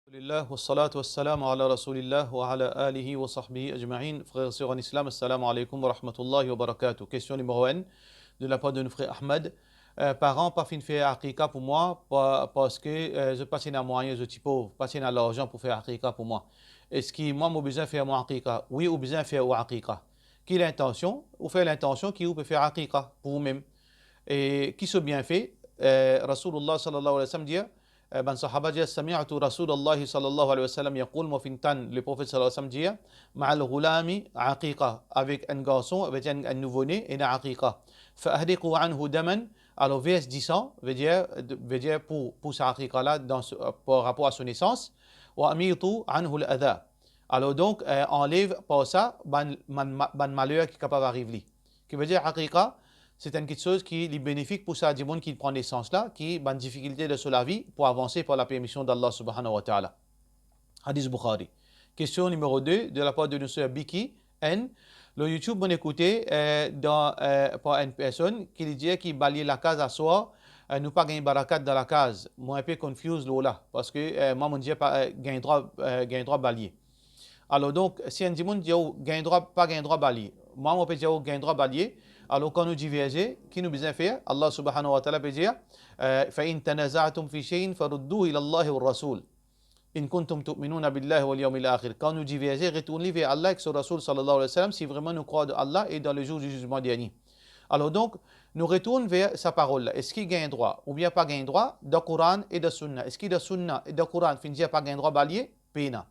Alhamdulillah, wassalatu wassalamu ala rasulillah wa ala alihi wa sahbihi ajma'in. Frères et sœurs en islam, Assalamualaikum wa rahmatullahi wa barakatuh. Question numéro 1 de la part de nos frères Ahamd. Parents, pas fin de faire Akikah pour moi parce que je passe un moyen, je suis pauvre, passe un l'argent pour faire Akikah pour moi. Est-ce que moi, j'ai besoin de faire mon Akikah? Oui, ou besoin de faire mon Akikah? Qui est l'intention? Ou fait l'intention qui peut faire Akikah pour vous-même? Et qui se bien fait? Rasulullah sallallahu alayhi wa sallam dit, ben sahaba dit, sami'atu Rasulullah sallallahu alayhi wa sallam yaqul, mofintan, le prophète sallallahu alayhi wa sallam dit, ma'al ghulami aqiqa, avec un garçon, avec un nouveau-né, et une aqiqa. Fa'ahdiqu anhu daman, alors vers 10 ans, veut dire pour sa aqiqa-là, par rapport à son naissance, wa amitu anhu al-adha. Alors donc, enlève par ça, ban malheur qui est capable d'arriver. Qui veut dire aqiqa, c'est une chose qui est bénéfique pour ça, du monde qui prend naissance là, qui a une difficulté de la vie pour avancer par la permission d'Allah subhanahu wa ta'ala. Hadith Bukhari. Question numéro 2 de la part de notre Beekhy N. Le YouTube, on écoutait par une personne qui dit qu'il balye lakaz asoir, nous pas gagner barakat dans la case. Moi un peu confuse là, parce que moi mon Dieu pas gagne droit balyer. Alors donc, si un monde dit gagne droit, pas gagne droit balyer. Moi on peut dire gagne droit balyer. Alors quand nous divergeons, qui nous besoin faire? Allah subhanahu wa ta'ala peut dire فَإِن تَنَزَعْتُمْ فِي شَيْءٍ فَرُدُّوهُ إِلَى اللَّهِ وَالرَّسُولِ إِن كُنتُمْ تُؤْمِنُونَ بِاللَّهِ وَالْيَوْمِ الْآخِرِ. Quand nous divergeons, retournez vers Allah et son Rasul sallallahu alayhi wa sallam si vraiment nous croyons en Allah et dans le jour du jugement dernier. Alors donc, nous retournons vers sa parole. Est-ce qu'il gagne droit ou bien pas gagne droit de Coran et de Sunna? Est-ce qu'il de Sunna et de Coran finit pas gagne droit balyer? Pena.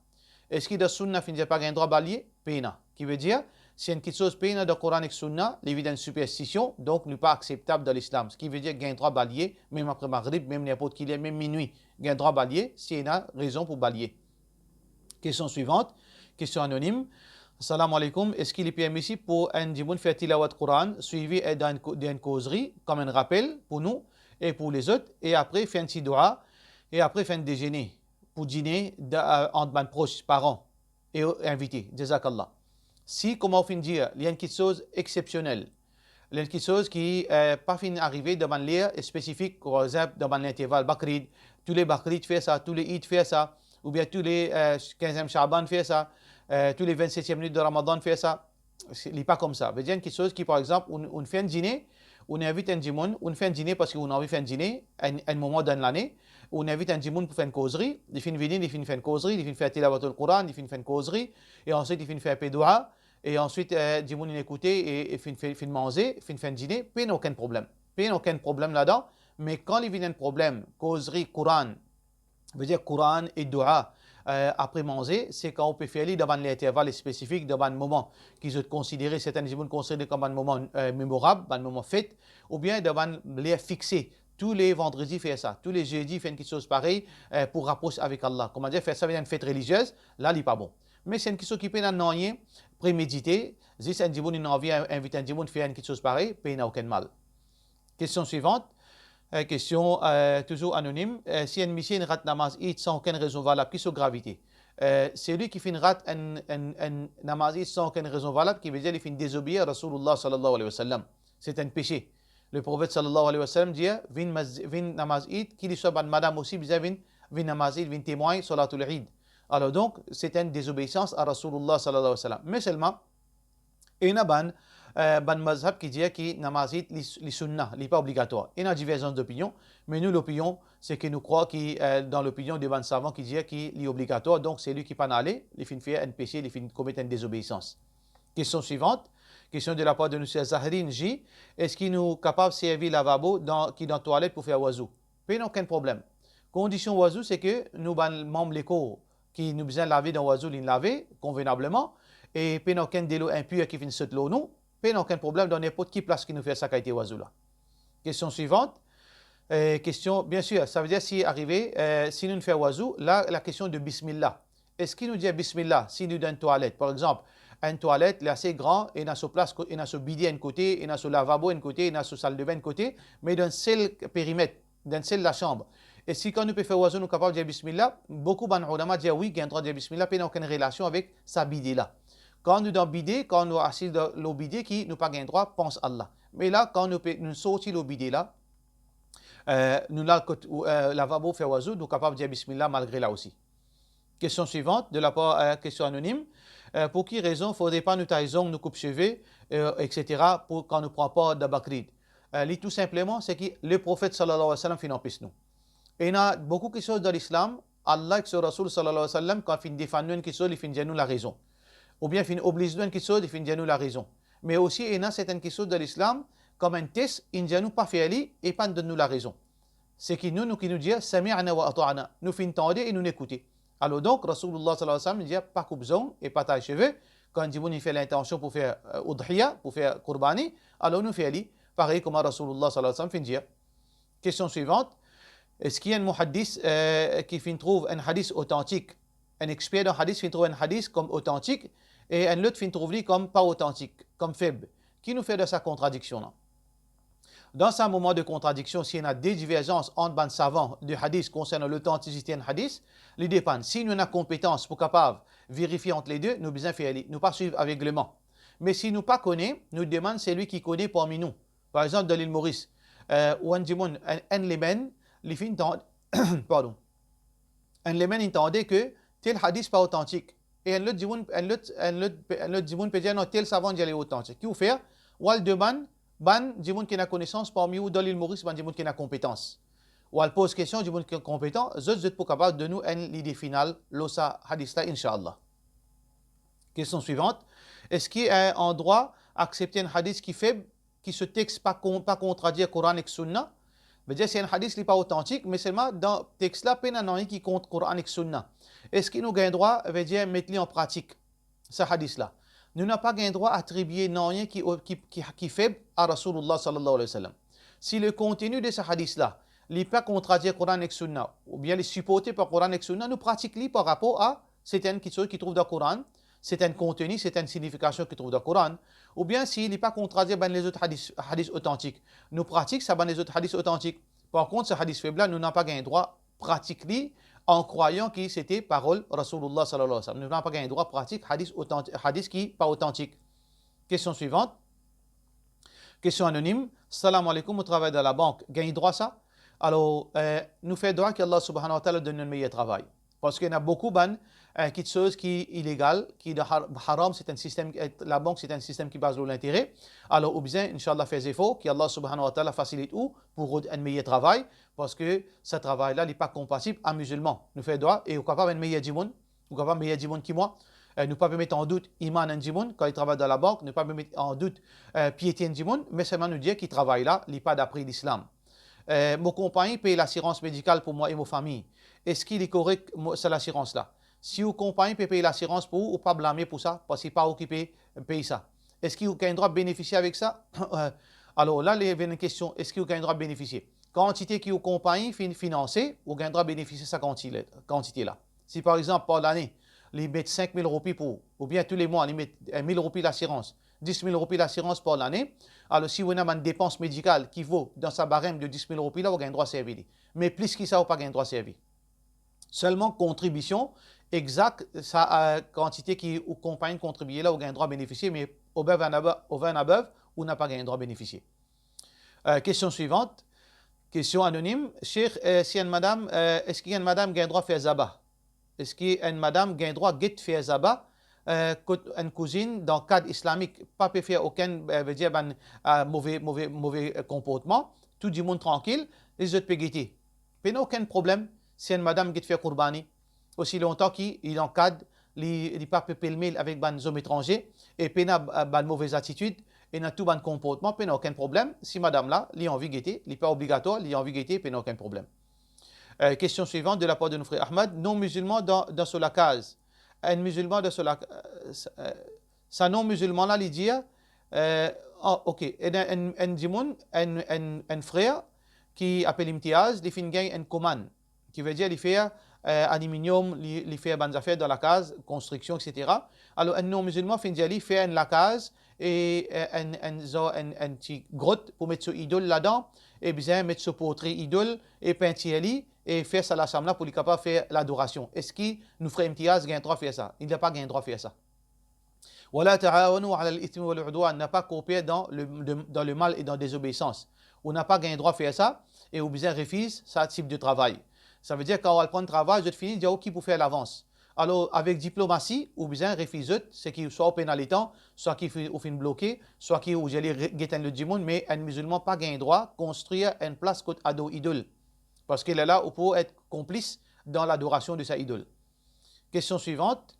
Est-ce qu'il de Sunna finit pas gagne droit balyer? Pena. Qui veut dire si une chose peine de Coran et Sunna, l'évidence superstition, donc n'est pas acceptable dans l'islam. Ce qui veut dire qu'il y a un droit balyer, même après Maghrib, même n'importe qui, même minuit, il y a un droit balyer, s'il y a raison pour balayer. Question suivante, question anonyme. Assalamualaikum, est-ce qu'il est permissible pour un djimoun faire tilawat Coran, suivi d'une causerie, comme un rappel pour nous et pour les autres, et après faire un petit dua, et après faire un déjeuner, pour dîner entre mes proches, parents et invités. Jazakallah. Si, comme on finit dire, il y a une chose exceptionnelle, il y a une chose qui n'est pas fin arriver de manière spécifique, par exemple, dans l'intervalle Bakrid, tous les Bakrid font ça, tous les Eid font ça, ou bien tous les 15e Shaban font ça, tous les 27e minutes de Ramadan font ça. Ce n'est pas comme ça. Il y a une chose qui, par exemple, on fait un dîner, on invite un djimoun, on fait un dîner parce qu'on a envie de faire un dîner, un moment dans l'année, on invite un djimoun pour faire une causerie, il finit venir, il finit faire une causerie, il finit faire tilawat al-Quran, il finit faire une causerie, et ensuite il finit faire un dua, et ensuite djimoun il écouter et il finit manger, il finit faire un dîner, puis il n'y a aucun problème. Puis il n'y a aucun problème là-dedans, mais quand il vient un problème, causerie, Quran, veut dire Quran et dua, après manger, c'est quand on peut faire devant l'intervalle spécifique, devant un moment qui sont considérés, certains gens considèrent comme un moment mémorable, un moment fête, ou bien devant les fixé. Tous les vendredis, faire ça. Tous les jeudis, faire une chose pareille pour rapprocher avec Allah. Comment dire, faire ça avec une fête religieuse, là, il n'est pas bon. Mais c'est une question qui peut être rien prémédité. Si un djimoun a envie d'inviter un djimoun à faire une chose pareille, il n'a aucun mal. Question suivante. Question toujours anonyme. Si un monsieur rate namaz Eid sans aucune raison valable, qui est gravité? C'est lui qui fait rate un namaz Eid sans aucune raison valable, qui veut dire qu'il fait désobéir à Rasulullah sallallahu alayhi wa sallam. C'est un péché. Le prophète sallallahu alayhi wa sallam dit vin namaz Eid, qu'il soit madame aussi, vin namaz Eid, vin témoin salatul Eid. Alors donc, c'est une désobéissance à Rasulullah sallallahu alayhi wa sallam. Mais seulement, il y a ban mazhab qui dit que namazit li sunnah, n'est pas obligatoire. Il y a une divergence d'opinion, mais nous, l'opinion, c'est que nous croyons que dans l'opinion des savants qui dit qu'il est obligatoire, donc c'est lui qui peut aller, il finit faire un péché, il finit commettre une désobéissance. Question suivante, question de la part de M. Zahreen J. Est-ce qu'il nous capable de servir lavabo qui est dans la toilette pour faire oiseau? Pas aucun problème. Condition oiseau, c'est que nous, membres l'écho qui nous besoin de laver dans oiseau, il laver convenablement, et pas aucun délo impur qui finit sauter l'eau, nous. Pas aucun problème dans n'importe qui place qui nous fait ça qualité oiseau là. Question suivante. Question, bien sûr, ça veut dire si arrivé, si nous faisons oiseau, là, la question de Bismillah. Est-ce qu'il nous dit Bismillah si nous donne une toilette? Par exemple, une toilette, elle est assez grande, il y a sa place, il y a son bidet à un côté, il y a son lavabo à un côté, il y a sa salle de bain à un côté, mais dans un seul périmètre, dans seul la chambre. Et si quand nous pouvons faire oiseau, nous sommes capables de dire Bismillah, beaucoup d'ulama disent oui, il y a un droit de dire Bismillah, puis il n'y a aucune relation avec sa bidet là. Quand nous dans bidet, quand nous assis dans le bidet qui nous pas gain droit, pense Allah. Mais là, quand nous sortons le bidet là, nous là, lavabo fait oiseau, nous sommes capables de dire Bismillah malgré là aussi. Question suivante, de la part question anonyme. Pour quelle raison faudrait pas nous taillons, nous coupe-cheveux, etc. pour quand nous ne prenons pas de bakrid? Tout simplement, c'est que le prophète sallallahu alayhi wa sallam fait en plus nous. Et il y a beaucoup de choses dans l'islam, Allah et son Rasul sallallahu alayhi wa sallam, quand il défend quelque chose, il fait nous la raison. Ou bien il oblige nous quelque chose, il fait nous la raison. Mais aussi, il y a certaines choses dans l'islam, comme un test, il ne nous pas faire et pas donne nous la raison. C'est qui nous qui nous dit, sami'ana wa ata'ana, nous fin tendre et nous n'écouter. Alors donc, Rasulullah sallallahu alayhi wa sallam dit, pas coupe-zon et pas taille cheveux. Quand il fait l'intention pour faire udhiya, pour faire qurbani, alors nous fait ali. Pareil comme Rasulullah sallallahu alayhi wa sallam fin dire. Question suivante. Est-ce qu'il y a un muhaddis qui trouve un hadith authentique? Un expert d'un hadith fin trouve un hadith comme authentique et un autre fin trouve comme pas authentique, comme faible. Qui nous fait de sa contradiction là? Dans ce moment de contradiction, s'il y a des divergences entre les savants du hadith concernant l'authenticité d'un hadith, les dépend. Si nous avons compétence pour capable vérifier entre les deux, nous besoin faire nous pas suivre aveuglement. Mais si nous pas connaît, nous demandons celui qui connaît parmi nous. Par exemple, dans l'île Maurice, où un dimon, un lémen, les filles pardon, un lémen entendait que tel hadith pas authentique. Et un autre dimon peut dire non, tel savant est authentique. Qui vous fait? Ou elle demande ban dimoun qui n'a connaissance parmi vous dans l'île Maurice, ban dimoun qui n'a compétence. Ou elle pose question dimoun qui est compétent, vous êtes pour capable de nous l'idée finale, l'osa hadith là, Inch'Allah. Question suivante. Est-ce qu'il y a un droit d'accepter un hadith qui fait, qui se texte pas contredire Coran et Sunna? C'est-à-dire c'est un hadith qui n'est pas authentique, mais seulement dans le texte là, il y a un qui compte Coran et Sunna. Est-ce qu'il nous a un droit, veut dire, mettre en pratique ce hadith là? Nous n'avons pas le droit d'attribuer rien qui fait à Rasulullah sallallahu alayhi wa sallam. Si le contenu de ce hadith-là n'est pas contredit Coran et Sunna, ou bien les supporté par Coran et Sunna, nous pratiquons par rapport à certaines choses qui trouvent dans le Coran, certains contenus, certaines significations qui trouvent dans le Coran, ou bien s'il n'est pas contredit par les autres hadiths authentiques, nous pratiquons ça par les autres hadiths authentiques. Par contre, ce hadith faible-là, nous n'avons pas le droit de pratiquer en croyant que c'était parole Rasulullah sallallahu alayhi wa sallam. Nous n'avons pas un droit pratique hadith qui n'est pas authentique. Question suivante. Question anonyme. Assalamualaikum, au travail de la banque, gagne droit ça? Alors, nous faisons droit qu'Allah subhanahu wa ta'ala donne un meilleur travail. Parce qu'il y a beaucoup de choses qui sont illégales, qui sont haram, c'est un système, la banque c'est un système qui base sur l'intérêt. Alors, au besoin, Inch'Allah, fait effort, qu'Allah subhanahu wa ta'ala facilite pour un meilleur travail, parce que ce travail-là n'est pas compatible à musulman. Nous faisons droit et nous sommes capables d'un meilleur djimoun, nous sommes capables d'un meilleur djimoun qui moi. Nous ne pouvons pas mettre en doute iman en djimoun quand il travaille dans la banque, nous ne pouvons pas mettre en doute piété en djimoun, mais seulement nous dire qu'il travaille là, il n'est pas d'après l'islam. Mon compagnon paye l'assurance médicale pour moi et ma famille. Est-ce qu'il est correct, c'est l'assurance-là? Si vos compagnon peut payer l'assurance pour vous, ou pas blâmer pour ça, parce qu'il n'est pas occupé de payer ça. Est-ce qu'il a un droit de bénéficier avec ça? Alors là, il y a une question, est-ce qu'il a un droit de bénéficier? Quantité qui est compagnie financée, ou un droit de bénéficier de cette quantité-là. Si par exemple, par l'année, ils mettent 5 000 roupies pour, ou bien tous les mois, ils mettent 1 000 roupies d'assurance, 10 000 roupies d'assurance par l'année, alors si vous avez une dépense médicale qui vaut dans sa barème de 10 000 roupies, là, vous avez un droit de servir. Mais plus que ça, vous n'avez pas un droit de servir. Seulement contribution exacte, sa quantité qui ou compagnie contribuer là, vous avez un droit de bénéficier, mais au bœuf en above, vous n'avez pas un droit de bénéficier. Question suivante. Question anonyme. Cheikh, si une madame, est-ce qu'il y a une madame qui a un droit de faire zabat? Est-ce qu'il y a une madame qui a un droit de faire zabat? Une cousine, dans le cadre islamique, pas peut faire aucun mauvais comportement, tout le monde tranquille, les autres peuvent guetter. Il n'y a aucun problème si une madame qui fait qurbani, aussi longtemps qu'il encadre, il ne peut pas pelmer avec des hommes étrangers, et il n'a pas de mauvaise attitude, et n'a tout bon comportement, il n'y a aucun problème. Si madame là, il a envie de guetter, il n'est pas obligatoire, il a envie de guetter, il n'y a aucun problème. Question suivante de la part de notre frère Ahamd, non-musulman dans ce lakaz. Un musulman de ce lakaz, ça non-musulman là, il dit, ok, un frère qui appelle imtiaz, il fait un commande, qui veut dire il fait aluminium, il fait des affaires dans la case, construction, etc. Alors un non-musulman fait un lakaz et un petit grotte pour mettre son idole là-dedans, et bien mettre ce portrait idole et peinture et faire ça l'assemblée pour être capable de faire l'adoration. Est-ce qu'il nous ferait imtiaz, gagne droit de faire ça? Il n'a pas gagne droit de faire ça. ولا تعاونوا على الإثم والعدوان, n'a pas coopéré dans le mal et dans la désobéissance. On n'a pas gagné droit de faire ça et on refuse ce type de travail. Ça veut dire quand on va prendre le travail, je finis, dire qui pour faire l'avance. Alors, avec diplomatie, ou bien refusé, c'est qu'il soit au pénalitant, soit qu'il fait bloqué, soit qu'il ou j'allais guetter le djimoun, mais un musulman pas gain droit de construire une place côté ado idole. Parce qu'il est là pour être complice dans l'adoration de sa idole. Question suivante.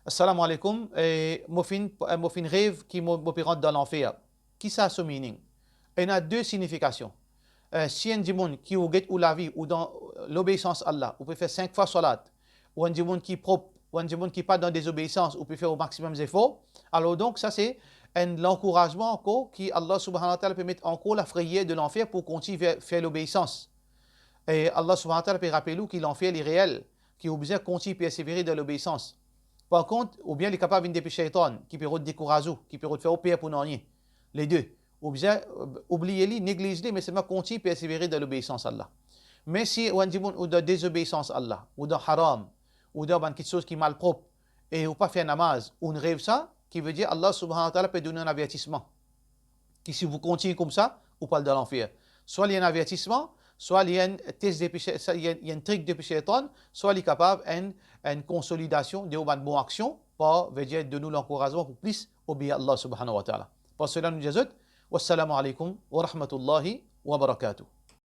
Assalamualaikum. Moi rêve qui m'opérante dans l'enfer. Qui ça ce meaning? Il y a deux significations. Si un djimoun qui ou la vie ou dans l'obéissance à Allah, on peut faire 5 fois salat, ou un djimoun qui est propre, ou un djimoun qui n'est pas dans désobéissance, ou peut faire au maximum d'efforts, alors donc ça c'est l'encouragement encore qui Allah subhanahu wa ta'ala peut mettre encore la frayeur de l'enfer pour continuer à faire l'obéissance. Et Allah subhanahu wa ta'ala peut rappeler nous que l'enfer est réel, qui est obligé de continuer à persévérer dans l'obéissance. Par contre, ou bien il est capable de péché shaitan, qui peut décourager, qui peut faire au pire pour rien. Les deux. Ou bien oubliez-les, négligez-les, mais seulement continuer à persévérer dans l'obéissance à Allah. Mais si on dit ou dans désobéissance à Allah, ou dans haram, ou dans quelque chose qui est malpropre, et ou pas faire namaz, ou on rêve ça, qui veut dire Allah subhanahu wa ta'ala peut donner un avertissement. Qui si vous continuez comme ça, vous parlez de l'enfer. Soit il y a un avertissement, soit il y a un test de péché, il y a un truc de péché, soit il est capable une consolidation de bonnes actions, pour veut dire de nous l'encouragement pour plus obéir à Allah subhanahu wa ta'ala. Pour cela nous disons, wassalamu alaikum wa rahmatullahi wa barakatuh.